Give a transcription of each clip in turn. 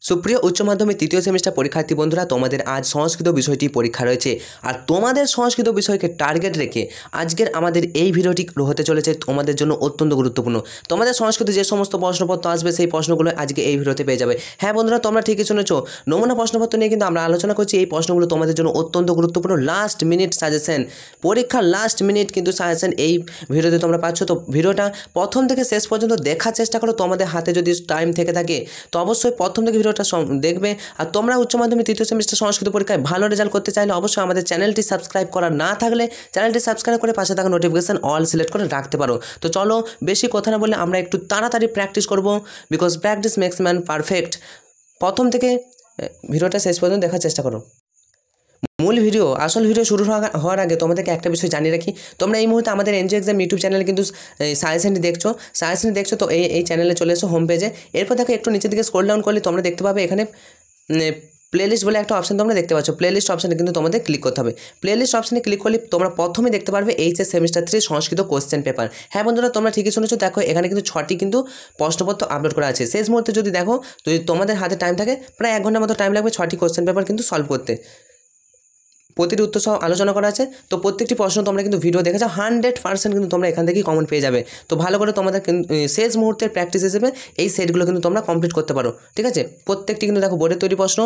সুপ্রিয় উচ্চ মাধ্যমিক তৃতীয় সেমিস্টার পরীক্ষার্থী বন্ধুরা, তোমাদের আজ সংস্কৃত বিষয়টি পরীক্ষা রয়েছে। আর তোমাদের সংস্কৃত বিষয়কে টার্গেট রেখে আজকের আমাদের এই ভিডিওটি হতে চলেছে তোমাদের জন্য অত্যন্ত গুরুত্বপূর্ণ। তোমাদের সংস্কৃত যে সমস্ত প্রশ্নপত্র আসবে সেই প্রশ্নগুলো আজকে এই ভিডিওতে পেয়ে যাবে। হ্যাঁ বন্ধুরা, তোমরা ঠিকই শুনেছো, নমুনা প্রশ্নপত্র নিয়ে কিন্তু আমরা আলোচনা করছি। এই প্রশ্নগুলো তোমাদের জন্য অত্যন্ত গুরুত্বপূর্ণ। লাস্ট মিনিট সাজেশন, পরীক্ষার লাস্ট মিনিট কিন্তু সাজেশন এই ভিডিওতে তোমরা পাচ্ছ। তো ভিডিওটা প্রথম থেকে শেষ পর্যন্ত দেখার চেষ্টা করো। তোমাদের হাতে যদি টাইম থেকে থাকে তো অবশ্যই প্রথম থেকে ভিডিওটা দেখবে। আর তোমরা উচ্চ মাধ্যমিক তৃতীয় সেমিস্টার সংস্কৃত পরীক্ষায় ভালো রেজাল্ট করতে চাইলে অবশ্যই আমাদের চ্যানেলটি সাবস্ক্রাইব করা না থাকলে চ্যানেলটি সাবস্ক্রাইব করে পাশে থাকা নোটিফিকেশন অল সিলেক্ট করে রাখতে পারো। তো চলো বেশি কথা না বলে আমরা একটু তাড়াতাড়ি প্র্যাকটিস করব, because practice makes man perfect. প্রথম থেকে ভিডিওটা শেষ পর্যন্ত দেখার চেষ্টা করো। মূল ভিডিও, আসল ভিডিও শুরু হওয়ার আগে তোমাদেরকে একটা বিষয় জানিয়ে রাখি, তোমরা এই মুহূর্তে আমাদের এনজিও এক্সাম ইউটিউব চ্যানেলে কিন্তু সাজেশনটি দেখছো। তো এই চ্যানেলে চলে এসো হোম পেজে। এরপর দেখো একটু নিচের দিকে স্ক্রল ডাউন করলে তোমরা দেখতে পাবে এখানে প্লেলিস্ট বলে একটা অপশন তোমরা দেখতে পাচ্ছ। প্লেলিস্ট অপশানে কিন্তু তোমাদের ক্লিক করতে হবে। প্লেলিস্ট অপশানে ক্লিক করলে তোমরা প্রথমে দেখতে পারবে এইচএস সেমিস্টার 3 সংস্কৃত কোশ্চেন পেপার। হ্যাঁ বন্ধুরা, তোমরা ঠিকই শুনেছো। দেখো এখানে কিন্তু 6টি কিন্তু প্রশ্নপত্র আপলোড করা আছে। শেষ মুহূর্তে যদি দেখো, যদি তোমাদের হাতে টাইম থাকে, প্রায় 1 ঘন্টার মতো টাইম লাগবে 6টি কোশ্চেন পেপার কিন্তু সলভ করতে। প্রতিটি উত্তর সহ আলোচনা করা আছে। তো প্রত্যেকটি প্রশ্ন তোমরা কিন্তু ভিডিও দেখে যাও, 100% কিন্তু তোমরা এখান থেকেই কমন পেয়ে যাবে। তো ভালো করে তোমাদের শেষ মুহূর্তের প্র্যাকটিস হিসেবে এই সেটগুলো কিন্তু তোমরা কমপ্লিট করতে পারো, ঠিক আছে। প্রত্যেকটি কিন্তু দেখো বোর্ডের তৈরি প্রশ্ন,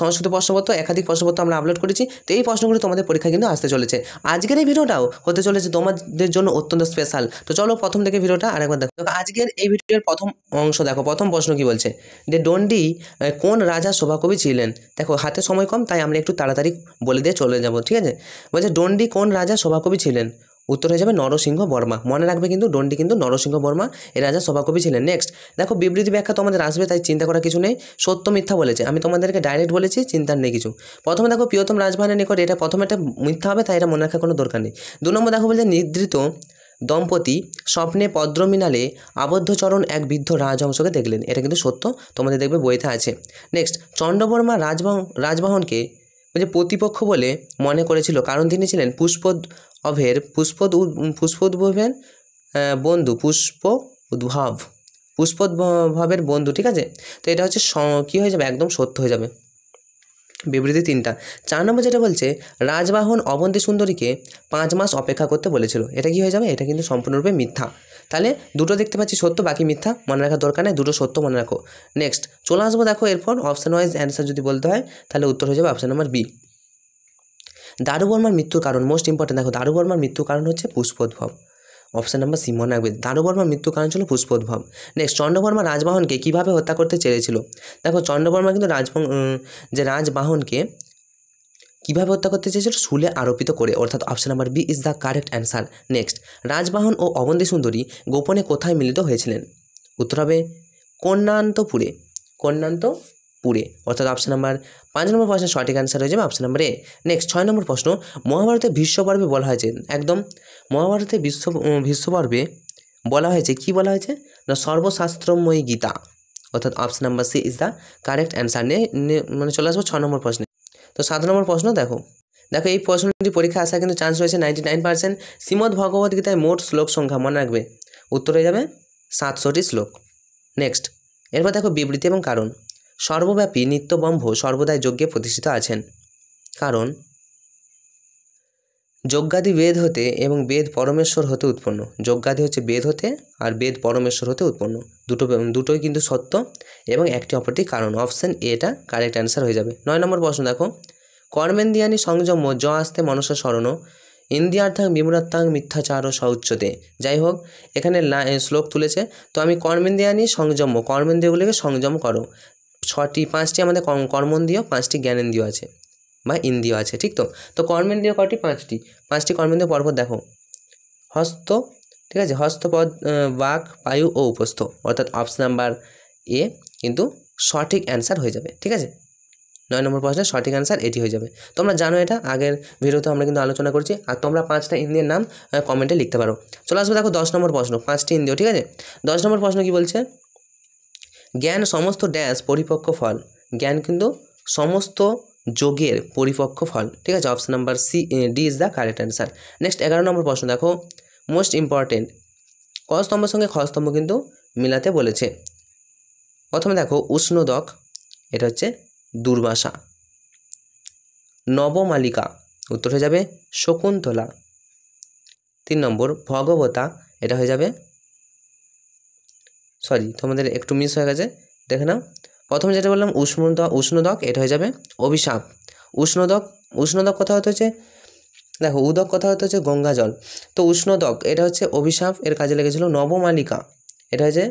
সংস্কৃত প্রশ্নপত্র, একাধিক প্রশ্নপত্র আমরা আপলোড করেছি। তো এই প্রশ্নগুলো তোমাদের পরীক্ষা কিন্তু আসতে চলেছে। আজকের এই ভিডিওটাও হতে চলেছে তোমাদের জন্য অত্যন্ত স্পেশাল। তো চলো প্রথম থেকে ভিডিওটা আরেকবার দেখো। আজকের এই ভিডিওর প্রথম অংশ দেখো। প্রথম প্রশ্ন কি বলছে, যে দণ্ডি কোন রাজা সভাকবি ছিলেন? দেখো হাতে সময় কম, তাই আমরা একটু তাড়াতাড়ি বলে দিয়ে চলে যাব, ঠিক আছে। বলছে দণ্ডি কোন রাজা সভাকবি ছিলেন? উত্তর হয়ে যাবে নরসিংহ বর্মা। মনে রাখবে কিন্তু দণ্ডি কিন্তু নরসিংহ বর্মা এই রাজা সভাকবি ছিলেন। নেক্সট দেখো, বিবৃতি ব্যাখ্যা তোমাদের আসবে, তাই চিন্তা করার কিছু নেই। সত্য মিথ্যা বলেছে, আমি তোমাদেরকে ডাইরেক্ট বলেছি, চিন্তার নেই কিছু। প্রথমে দেখো প্রিয়তম রাজবাহানের নিকট, এটা প্রথমে একটা মিথ্যা হবে, তাই এটা মনে রাখার কোনো দরকার নেই। 2 নম্বর দেখো বলছে নিদ্রিত দম্পতি স্বপ্নে পদ্মমিনালে আবদ্ধচরণ এক বৃদ্ধ রাজহংসকে দেখলেন। এটা কিন্তু সত্য, তোমাদের দেখবে বইতে আছে। নেক্সট, চন্দ্রবর্মা রাজবাহনকে প্রতিপক্ষ বলে মনে করেছিল, কারণ তিনি ছিলেন পুষ্পোদ্ভবের বন্ধু, পুষ্পোদ্ভবের বন্ধু, ঠিক আছে। তো এটা হচ্ছে কী হয়ে যাবে, একদম সত্য হয়ে যাবে। বিবৃতি 3টা। 4 নম্বর যেটা বলছে, রাজবাহন অবন্তী সুন্দরীকে 5 মাস অপেক্ষা করতে বলেছিল। এটা কি হয়ে যাবে, এটা কিন্তু সম্পূর্ণরূপে মিথ্যা। তাহলে দুটো দেখতে পাচ্ছি সত্য, বাকি মিথ্যা। মনে রাখার দরকার নেই, দুটো সত্য মনে রাখো। নেক্সট চলে আসবো দেখো, এরপর অপশান ওয়াইজ অ্যান্সার যদি বলতে হয় তাহলে উত্তর হয়ে যাবে অপশান নাম্বার বি। দারুবর্মার মৃত্যুর কারণ, মোস্ট ইম্পর্টেন্ট। দেখো দারুবর্মার মৃত্যুর কারণ হচ্ছে পুষ্পোদ্ভব। অপশান নাম্বার সি মনে রাখবে, দারুবর্মার মৃত্যুর কারণ ছিল পুষ্পোদ্ভব। নেক্সট, চন্দ্রবর্মা রাজবাহনকে কীভাবে হত্যা করতে চেয়েছিল? দেখো চন্দ্রবর্মা কিন্তু রাজবাহনকে কীভাবে হত্যা করতে চেয়েছিল? শুলে আরোপিত করে, অর্থাৎ option number B is the correct answer. Next, রাজবাহন ও অবন্তী সুন্দরী গোপনে কোথায় মিলিত হয়েছিলেন? উত্তর হবে কন্যান্তপুরে, অর্থাৎ অপশান নাম্বার 5 নম্বর প্রশ্নের সঠিক অ্যান্সার হয়ে যাবে অপশান নাম্বার এ। নেক্সট 6 নম্বর প্রশ্ন, মহাভারতের ভীষ্ম পর্বে বলা হয়েছে, একদম মহাভারতের ভীষ্ম পর্বে বলা হয়েছে, কি বলা হয়েছে না, সর্বশাস্ত্রময়ী গীতা, অর্থাৎ option number C is the correct answer. মানে চলে আসবো 6 নম্বর প্রশ্নে। তো 7 নম্বর প্রশ্ন দেখো এই প্রশ্নটি পরীক্ষা আসার কিন্তু চান্স রয়েছে 99%। শ্রীমদ্ ভগবদ্ গীতায় মোট শ্লোক সংখ্যা মনে রাখবে, উত্তর হয়ে যাবে 700টি শ্লোক। নেক্সট এরপর দেখো বিবৃতি এবং কারণ। সর্বব্যাপী নিত্যব্রহ্ম সর্বদাই যজ্ঞে প্রতিষ্ঠিত আছেন, কারণ যজ্ঞাদি বেদ হতে এবং বেদ পরমেশ্বর হতে উৎপন্ন। যজ্ঞাদি হচ্ছে বেদ হতে, আর বেদ পরমেশ্বর হতে উৎপন্ন। দুটোই কিন্তু সত্য, এবং একটি অপরটি কারণ। অপশান এটা কারেক্ট অ্যান্সার হয়ে যাবে। 9 নম্বর প্রশ্ন দেখো, কর্মেন্দ্রিয়ানি সংযম জ আস্তে মনসা স্মরণ ইন্দ্রিয়ার্থাং বিমূঢ়াত্মাং মিথ্যাচার সৌচ্যতে। যাই হোক, এখানে শ্লোক তুলেছে, তো আমি কর্মেন্দ্রিয়ানি সংযম, কর্মেন্দ্রিয়গুলিকে সংযম করো। 5টি আমাদের কর্মেন্দ্রিয়, 5টি জ্ঞানেন্দ্রিয় আছে বা ইন্দ্রিয় আছে, ঠিক তো। তো কর্মেন্দ্রিয় কটি? 5টি কর্মেন্দ্রিয় পর্বত দেখো, হস্ত, ঠিক আছে, হস্তপদ, বাক, পায়ু ও উপস্থ, অর্থাৎ অপশন নাম্বার এ কিন্তু সঠিক অ্যান্সার হয়ে যাবে, ঠিক আছে। 9 নম্বর প্রশ্নের সঠিক অ্যান্সার এটি হয়ে যাবে। তোমরা জানো এটা, আগের ভিডিওতে আমরা কিন্তু আলোচনা করছি। আর তোমরা 5টা ইন্দ্রিয়ের নাম কমেন্টে লিখতে পারো। চলে আসবে দেখো 10 নম্বর প্রশ্ন, 5টি ইন্দ্রিয়, ঠিক আছে। 10 নম্বর প্রশ্ন কি বলছে, জ্ঞান সমস্ত ড্যাশ পরিপক্ক ফল। জ্ঞান কিন্তু সমস্ত যোগের পরিপক্ক ফল, ঠিক আছে। Option number C D is the correct answer. Next 11 নম্বর প্রশ্ন দেখো, মোস্ট ইম্পর্টেন্ট, ক স্তম্ভের সঙ্গে খ স্তম্ভ কিন্তু মিলাতে বলেছে। প্রথমে দেখো উষ্ণোদক, এটা হচ্ছে দুর্বাসা। নবমালিকা উত্তর হয়ে যাবে শকুন্তলা। 3 নম্বর ভগবতা, এটা হয়ে যাবে, সরি তোমাদের একটু মিস হয়ে গেছে, দেখে নাও। প্রথমে যেটা বললাম উষ্ণদক, এটা হয়ে যাবে অভিশাপ। উষ্ণদক কথা হতে হচ্ছে, দেখো উদক কথা হতে হচ্ছে গঙ্গা জল, তো উষ্ণদক এটা হচ্ছে অভিশাপ, এর কাজে লেগেছিল। নবমালিকা এটা হচ্ছে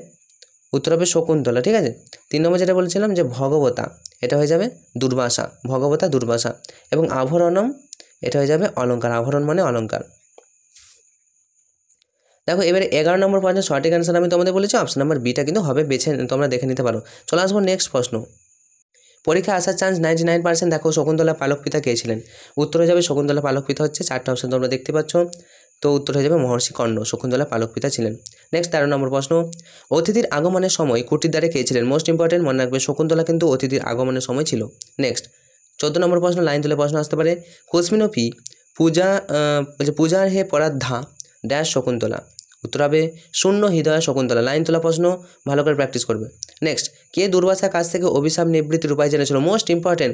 উত্তর হবে শকুন্তলা, ঠিক আছে। 3 নম্বর যেটা বলছিলাম যে ভগবতা, এটা হয়ে যাবে দুর্বাসা, ভগবতা দুর্বাসা। এবং আভরণম, এটা হয়ে যাবে অলঙ্কার, আভরণ মানে অলঙ্কার। দেখো এবারে 11 নম্বর প্রশ্নের সঠিক অ্যান্সার আমি তোমাদের বলেছি অপশন নাম্বার বিটা কিন্তু হবে, বেছে তোমরা দেখে নিতে পারো। চলে আসবো নেক্সট প্রশ্ন। পরীক্ষায় আসার চান্স 99%। দেখো শকুন্তলা পালক পিতা কে ছিলেন? উত্তর হয়ে যাবে শকুন্তলা পালক পিতা হচ্ছে, 4টা অপশন তোমরা দেখতে পাচ্ছ, তো উত্তর হয়ে যাবে মহর্ষি কর্ণ, শকুন্তলা পালক পিতা ছিলেন। নেক্সট 13 নম্বর প্রশ্ন। অতিথির আগমনের সময় কুটির দ্বারে কে ছিলেন? মোস্ট ইম্পর্টেন্ট, মনে রাখবে শকুন্তলা কিন্তু অতিথির আগমনের সময় ছিল। নেক্সট 14 নম্বর প্রশ্ন, লাইন তুলে প্রশ্ন আসতে পারে। কুস্মিনোপি পূজার হে পরাদ্ধা ড্যাশ শকুন্তলা, উত্তর হবে শূন্য হৃদয় শকুন্তলা। লাইন তোলা প্রশ্ন, ভালো করে প্র্যাকটিস করবে। নেক্সট, কে দুর্বাসার কাছ থেকে অভিশাপ নিবৃত্তির উপায় জেনেছিল? মোস্ট ইম্পর্টেন্ট,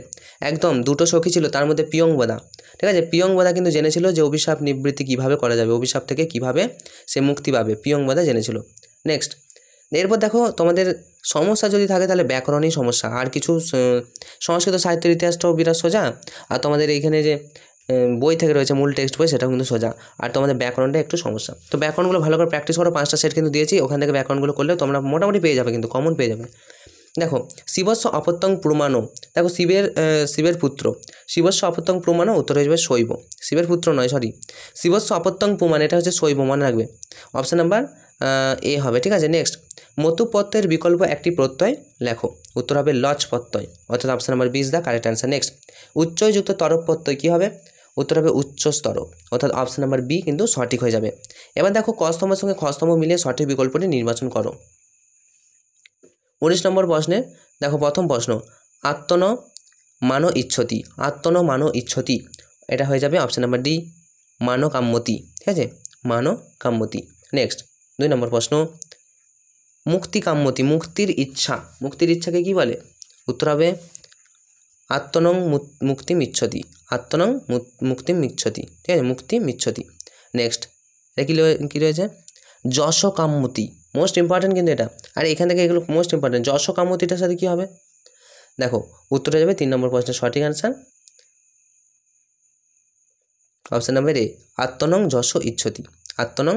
একদম 2টো সখী ছিল, তার মধ্যে পিয়ংবদা, ঠিক আছে, পিয়ংবদা কিন্তু জেনেছিল যে অভিশাপ নিবৃত্তি কীভাবে করা যাবে, অভিশাপ থেকে কিভাবে সে মুক্তি পাবে, পিয়ংবদা জেনেছিল। নেক্সট, এরপর দেখো তোমাদের সমস্যা যদি থাকে তাহলে ব্যাকরণই সমস্যা, আর কিছু সংস্কৃত সাহিত্যের ইতিহাসটাও বিরাট সোজা, আর তোমাদের এইখানে যে বই থেকে রয়েছে মূল টেক্সট বই, সেটাও কিন্তু সোজা, আর তোমাদের ব্যাকরণটা একটু সমস্যা। তো ব্যাকরণগুলো ভালো করে প্র্যাকটিস করো, 5টা সেট কিন্তু দিয়েছি, ওখান থেকে ব্যাকরণগুলো করলেও তোমরা মোটামুটি পেয়ে যাবে, কিন্তু কমন পেয়ে যাবে। দেখো শিবস্ব অপত্যং প্রমাণও, দেখো শিবের পুত্র, শিবস্ব অপত্যং প্রমাণও উত্তর হয়ে যাবে শৈব, শিবের পুত্র নয়, সরি, শিবস্ব অপত্যং প্রমাণ, এটা হচ্ছে শৈব, মনে রাখবে, অপশান নাম্বার এ হবে, ঠিক আছে। নেক্সট, মতু প্রত্যয়ের বিকল্প একটি প্রত্যয় লেখো, উত্তর হবে লচ প্রত্যয়, অর্থাৎ option number 20 the correct answer. Next, উচ্চযুক্ত তরফ প্রত্যয় কী হবে? উত্তর হবে উচ্চস্তর, অর্থাৎ অপশান নাম্বার বি কিন্তু সঠিক হয়ে যাবে। এবার দেখো কস্তম্ভের সঙ্গে খস্তম্ভ মিলিয়ে সঠিক বিকল্পটি নির্বাচন করো। 19 নম্বর প্রশ্নে দেখো প্রথম প্রশ্ন, আত্মন মানো ইচ্ছতি, আত্মন মানো ইচ্ছতি, এটা হয়ে যাবে অপশান নাম্বার ডি মানো কাম্যতি, ঠিক আছে, মানো কাম্যতি। নেক্সট 2 নম্বর প্রশ্ন, মুক্তি কাম্যতি, মুক্তির ইচ্ছা, মুক্তির ইচ্ছাকে কি বলে? উত্তর হবে আত্মনং মুক্তিম ইচ্ছতি, আত্মনং মুক্তিম ইচ্ছতি, ঠিক আছে, মুক্তি ইচ্ছতি। নেক্সট, এটা কী রয়েছে? যশ কাম্যতি, মোস্ট ইম্পর্টেন্ট কিন্তু এটা, আর এখান থেকে এগুলো মোস্ট ইম্পর্টেন্ট। যশ কাম্যতিটার সাথে কী হবে? দেখো উত্তর হয়ে যাবে 3 নম্বর প্রশ্নের সঠিক অ্যান্সার অপশান নাম্বার এ আত্মনং যশ ইচ্ছতি, আত্মনং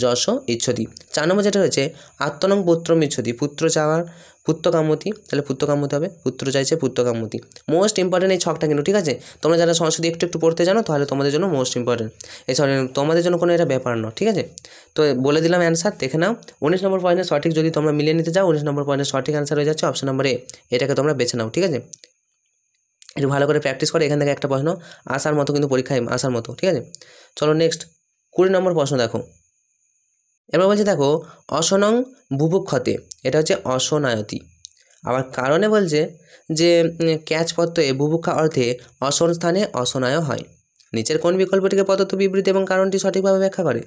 যশ ইচ্ছতি। 4 নম্বর যেটা রয়েছে আত্মনং পুত্রম ইচ্ছতি, পুত্র চাওয়ার পুত্র কাম্যতি, তাহলে পুত্র কাম্যতি হবে, পুত্র চাইছে পুত্র কাম্যতি। মোস্ট ইম্পর্টেন্ট এই ছকটা কিন্তু, ঠিক আছে, তোমরা যারা সংস্কৃতি একটু পড়তে জানো তাহলে তোমাদের জন্য মোস্ট ইম্পর্টেন্ট, সরি তোমাদের জন্য কোনো এটা ব্যাপার না, ঠিক আছে। তো বলে দিলাম অ্যান্সার, দেখে নাও। 19 নম্বর পয়েন্টের সঠিক যদি তোমরা মিলিয়ে নিতে চাও, 19 নম্বর পয়েন্টের সঠিক অ্যান্সার হয়ে যাচ্ছে অপশান নাম্বার এ, এটাকে তোমরা বেছে নাও, ঠিক আছে। একটু ভালো করে প্র্যাকটিস করে, এখান থেকে একটা প্রশ্ন আসার মতো কিন্তু পরীক্ষায় আসার মতো, ঠিক আছে। চলো নেক্সট 20 নম্বর প্রশ্ন দেখো। এবার বলছে দেখো অসনং বুভুক্ষতে, এটা হচ্ছে অসনায়তি। আবার কারণে বলছে যে ক্যাচ প্রত্যয়ে বুভুক্ষা অর্থে অসন স্থানে অসনায় হয়। নিচের কোন বিকল্পটিকে পদার্থ বিবৃতি এবং কারণটি সঠিকভাবে ব্যাখ্যা করে?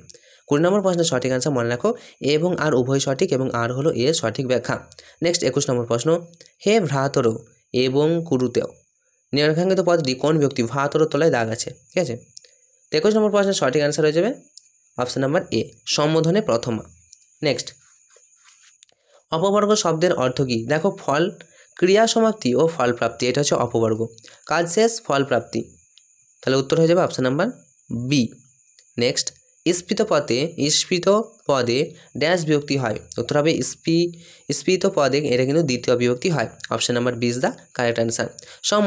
20 নম্বর প্রশ্নের সঠিক অ্যান্সার মনে রাখো, এ এবং আর উভয় সঠিক, এবং আর হলো এর সঠিক ব্যাখ্যা। নেক্সট 21 নম্বর প্রশ্ন, হে ভ্রাতর এবং কুরুতেও, নিম্নলিখিত পদটি কোন ব্যক্তি? ভ্রাতর তলায় দাগ আছে, ঠিক আছে। 21 নম্বর প্রশ্নের সঠিক অ্যান্সার হয়ে যাবে অপশান নাম্বার এ সম্বোধনে প্রথমা। নেক্সট, অপবর্গ শব্দের অর্থ কী? দেখো ফল, ক্রিয়া সমাপ্তি ও ফল প্রাপ্তি, এটা হচ্ছে অপবর্গ, কাজ শেষ ফল প্রাপ্তি, তাহলে উত্তর হয়ে যাবে অপশান নাম্বার বি। নেক্সট, ইস্পিত পদে ড্যাশ বিভক্তি হয়, উত্তর হবে ইস্পিত পদে, এটা কিন্তু দ্বিতীয় বিভক্তি হয়, option number B is the correct answer.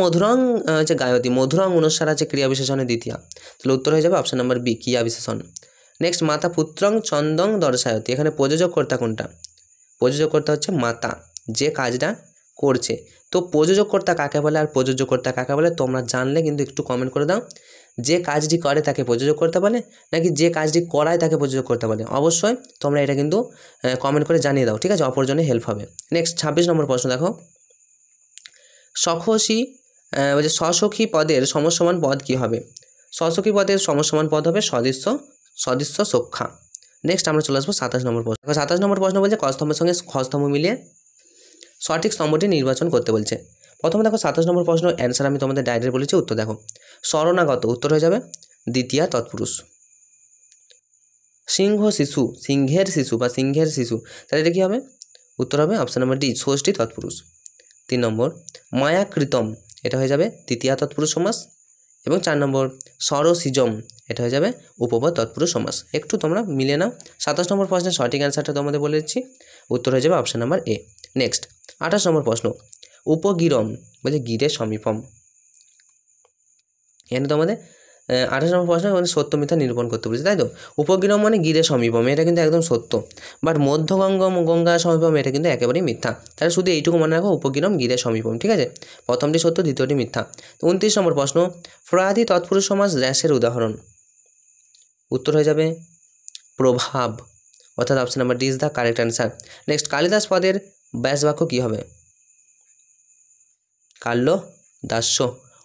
মধুরং হচ্ছে গায়তি, মধুরং অনুসার আছে ক্রিয়া বিশেষণের দ্বিতীয়, তাহলে উত্তর হয়ে যাবে অপশান নাম্বার বি ক্রিয়া বিশেষণ। নেক্সট, মাতা পুত্রং চন্দং দর্শায়তি, এখানে প্রযোজক কর্তা কোনটা? প্রযোজক কর্তা হচ্ছে মাতা, যে কাজটা করছে। তো প্রযোজক কর্তা কাকে বলে আর প্রযোজক কর্তা কাকে বলে তোমরা জানলে কিন্তু একটু কমেন্ট করে দাও, যে কাজটি করে তাকে প্রযোজক কর্তা বলে নাকি যে কাজটি করায় তাকে প্রযোজক কর্তা বলে? অবশ্যই তোমরা এটা কিন্তু কমেন্ট করে জানিয়ে দাও, ঠিক আছে, অপরজনে হেল্প হবে। নেক্সট 26 নম্বর প্রশ্ন দেখো, স্বসখী পদের সমসমান পদ কী হবে? স্বসখী পদের সমসমান পদ হবে সদৃশ্য সখ্যা। নেক্সট আমরা চলে আসবো 27 নম্বর প্রশ্ন। 27 নম্বর প্রশ্ন বলছে কস্তম্ভের সঙ্গে খস্তম্ভ মিলিয়ে সঠিক স্তম্ভটি নির্বাচন করতে বলছে। প্রথমে দেখো 27 নম্বর প্রশ্ন, অ্যান্সার আমি তোমাদের ডাইরেক্ট বলেছি, উত্তর দেখো শরণাগত, উত্তর হয়ে যাবে দ্বিতীয়া তৎপুরুষ। সিংহ শিশু, সিংহের শিশু বা সিংহের শিশু, তাহলে এটা কী হবে, উত্তর হবে অপশান নাম্বার ডি, ষষ্ঠী তৎপুরুষ। 3 নম্বর মায়াকৃতম, এটা হয়ে যাবে তৃতীয়া তৎপুরুষ সমাস। এবং 4 নম্বর সরসিজম, এটা হয়ে যাবে উপপদ তৎপুরুষ সমাস। একটু তোমরা মিলে নাও। 27 নম্বর প্রশ্নের সঠিক অ্যান্সারটা তোমাদের বলে দিচ্ছি, উত্তর হয়ে যাবে অপশান নাম্বার এ। নেক্সট 28 নম্বর প্রশ্ন, উপগিরম বলছে গিরের সমীপম। এখানে তোমাদের 28 নম্বর প্রশ্ন মানে সত্য মিথ্যা নিরূপণ করতে বলেছে, তাই তো। উপগিরম মানে গিরের সমীপম, এটা কিন্তু একদম সত্য। বাট মধ্যগঙ্গা সমীপম এটা কিন্তু একেবারেই মিথ্যা। তাহলে শুধু এইটুকু মনে রাখো, উপগিরম গিরের সমীপম, ঠিক আছে। প্রথমটি সত্য, দ্বিতীয়টি মিথ্যা। 29 নম্বর প্রশ্ন, ফ্রাদি তৎপুরুষ সমাস ড্যাশের উদাহরণ, উত্তর হয়ে যাবে প্রভাব, অর্থাৎ option number D is the correct answer. Next Kalidas পদের ব্যাস বাক্য কী হবে, কাল্য দাস্য,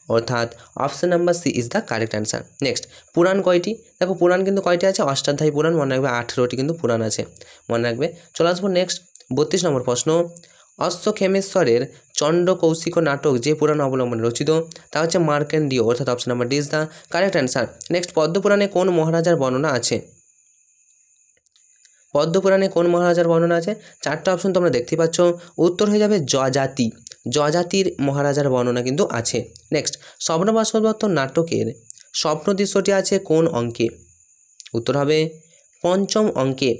অর্থাৎ option number C is the correct answer. Next পুরাণ কয়টি, দেখো পুরাণ কিন্তু কয়টি আছে, অষ্টাধ্যায়ী পুরাণ, মনে রাখবে 18টি কিন্তু পুরাণ আছে, মনে রাখবে। চলে আসবো নেক্সট 32 নম্বর প্রশ্ন, অশ্বক্ষেমেশ্বরের চণ্ড কৌশিক নাটক যে পুরাণ অবলম্বনে রচিত, তা হচ্ছে মার্কেন্ডীয়, অর্থাৎ option number D is the correct answer. Next পদ্মপুরাণে কোন মহারাজার বর্ণনা আছে, পদ্মপুরাণে কোন মহারাজার বর্ণনা আছে, 4টা অপশন তোমরা দেখতে পাচ্ছ, উত্তর হয়ে যাবে যজাতি, যজাতির মহারাজার বর্ণনা কিন্তু আছে। নেক্সট স্বপ্নবাসব দত্ত নাটকের স্বপ্ন দৃশ্যটি আছে কোন অঙ্কে, উত্তর হবে 5ম অঙ্কে,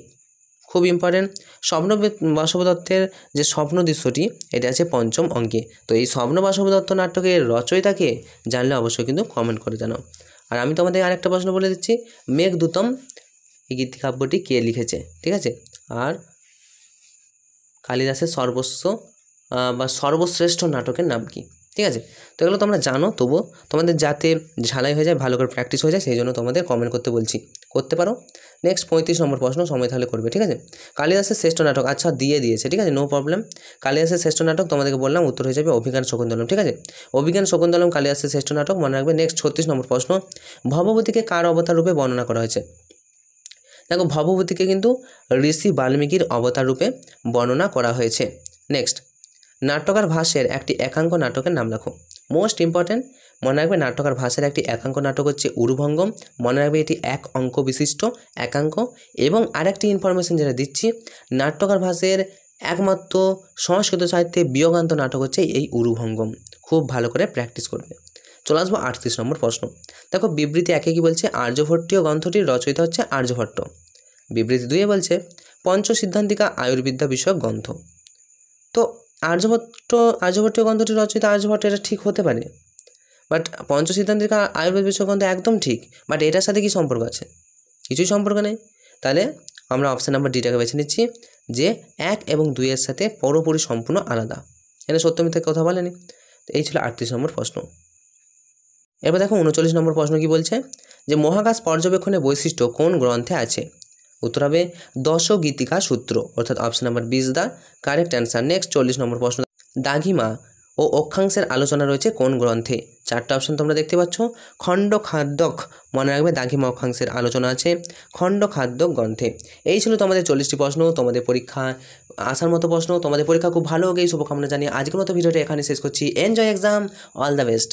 খুব ইম্পর্টেন্ট। স্বপ্নবাসব দত্তের যে স্বপ্ন দৃশ্যটি এটা আছে 5ম অঙ্কে। তো এই স্বপ্নবাসব দত্ত নাটকের রচয়িতাকে জানলে অবশ্যই কিন্তু কমেন্ট করে জানাও। আর আমি তোমাদের আরেকটা প্রশ্ন বলে দিচ্ছি, মেঘদূতম এই গীতিকাব্যটি কে লিখেছে, ঠিক আছে। আর কালিদাসের সর্বশ্রেষ্ঠ নাটকের নাম কি, ঠিক আছে। তো এগুলো তোমরা জানো, তবুও তোমাদের যাতে ঝালাই হয়ে যায়, ভালো করে প্র্যাকটিস হয়ে যায়, সেই জন্য তোমাদের কমেন্ট করতে বলছি, করতে পারো। নেক্সট 35 নম্বর প্রশ্ন, সময় তাহলে করবে, ঠিক আছে। কালিদাসের শ্রেষ্ঠ নাটক, আচ্ছা দিয়েছে, ঠিক আছে, নো প্রবলেম। কালিদাসের শ্রেষ্ঠ নাটক তোমাদেরকে বললাম, উত্তর হয়ে যাবে অভিজ্ঞান শকুন্তলম, ঠিক আছে। অভিজ্ঞান শকুন্তলম কালিদাসের শ্রেষ্ঠ নাটক, মনে রাখবে। নেক্সট 36 নম্বর প্রশ্ন, ভবভূতিকে কার অবতার রূপে বর্ণনা করা হয়েছে, দেখো ভবভূতিকে কিন্তু ঋষি বাল্মীকির অবতার রূপে বর্ণনা করা হয়েছে। নেক্সট নাট্যকার ভাষ্যের একটি একাঙ্ক নাটকের নাম রাখো, মোস্ট ইম্পর্ট্যান্ট, মনে রাখবে নাট্যকার ভাষ্যের একটি একাঙ্ক নাটক হচ্ছে উরুভঙ্গম, মনে রাখবে এটি 1 অঙ্ক বিশিষ্ট একাঙ্ক। এবং আরেকটি ইনফরমেশন যেটা দিচ্ছি, নাট্যকার ভাষ্যের একমাত্র সংস্কৃত সাহিত্যে বিয়োগান্ত নাটক হচ্ছে এই উরুভঙ্গম, খুব ভালো করে প্র্যাকটিস করবে। চলে আসবো 38 নম্বর প্রশ্ন, দেখো বিবৃতি 1 কি বলছে, আর্যভট্টীয় গ্রন্থটির রচয়িতা হচ্ছে আর্যভট্ট। বিবৃতি 2 বলছে পঞ্চসিদ্ধান্তিকা আয়ুর্বিদ্যা বিষয়ক গ্রন্থ। তো আর্যভট্টীয় গ্রন্থটির রচয়িতা আর্যভট্ট, এটা ঠিক হতে পারে, বাট পঞ্চসিদ্ধান্তিকা আয়ুর্বেদ বিষয়ক গ্রন্থ একদম ঠিক, বাট এটার সাথে কি সম্পর্ক আছে, কিছুই সম্পর্ক নেই। তাহলে আমরা অপশান নাম্বার ডিটাকে বেছে নিচ্ছি, যে 1 এবং 2 এর সাথে পুরোপুরি সম্পূর্ণ আলাদা, এখানে সত্য মিথ্যা কথা বলেনি। তো এই ছিল 38 নম্বর প্রশ্ন। এবার দেখো 39 নম্বর প্রশ্ন কি বলছে, যে মহাকাশ পর্যবেক্ষণের বৈশিষ্ট্য কোন গ্রন্থে আছে, উত্তর হবে দশগীতিকা সূত্র, অর্থাৎ option number B is the correct answer. Next 40 নম্বর প্রশ্ন, দাঘিমা ও অক্ষাংশের আলোচনা রয়েছে কোন গ্রন্থে, 4টা অপশন তোমরা দেখতে পাচ্ছ, খণ্ডখাদ্যক, মনে রাখবে দাঘিমা অক্ষাংশের আলোচনা আছে খণ্ডখাদ্যক গ্রন্থে। এই ছিল তোমাদের 40টি প্রশ্ন, তোমাদের পরীক্ষা আসার মতো প্রশ্ন। তোমাদের পরীক্ষা খুব ভালো হোক এই শুভকামনা জানিয়ে আজকের মতো ভিডিওটা এখানে শেষ করছি। Enjoy exam, all the best.